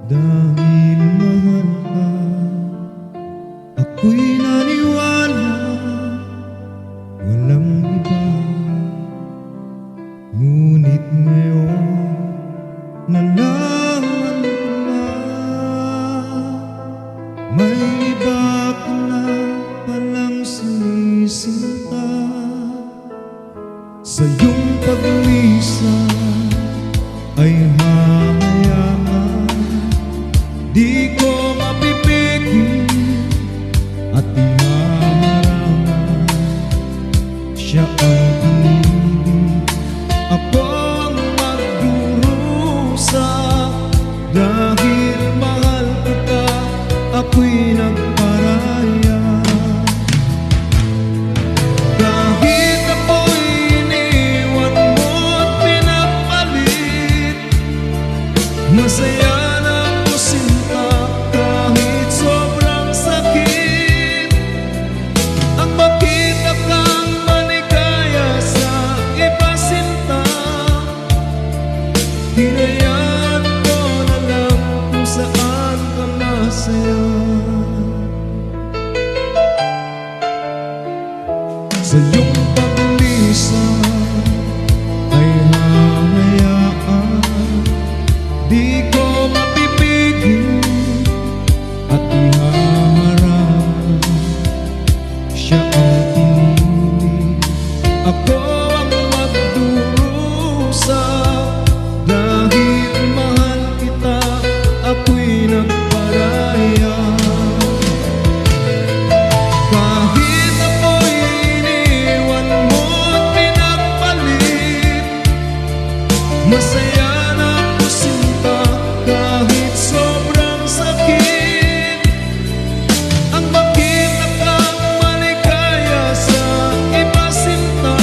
Dahil mahal ka, ako'y naniwala, walang iba. Ngunit ngayon nalaman ko na, may iba ka na palang sinisinta. Sa iyong paglisan ay hahayaan, di ko mapipigil at ihaharangan. Siya ang pinili, ako ang magdurusa. Dahil mahal kita, ako'y nagparaya. Kahit ako'y iniwan mo't pinapalit, masaya na ako sinta kahit sobrang sakit. Ang makita kang maligaya sa iba sinta, hinayaan ko na lang kung saan ka masaya. Sa iyong paglisan ay hahayaan, di ko mapipigil at ihaharap. Siya ang pinili, ako ang magdurusa. Dahil mahal kita, ako'y nagparaya. Kahit ako'y iniwan mo't pinagpalit, masaya na ako sinta kahit sobrang sakit. Ang makita kang maligaya sa iba sinta,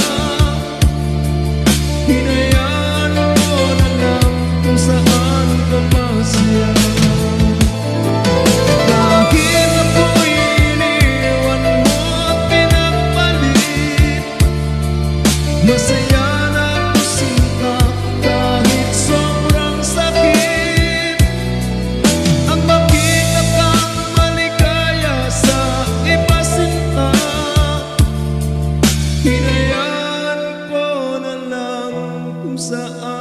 hinayaan ko na lang kung saan ka masaya. Kahit ako'y iniwan mo't pinagpalit, masaya na ako sinta kahit sobrang sakit. Ang makita kang maligaya sa iba sinta, hinayaan ko na lang kung saan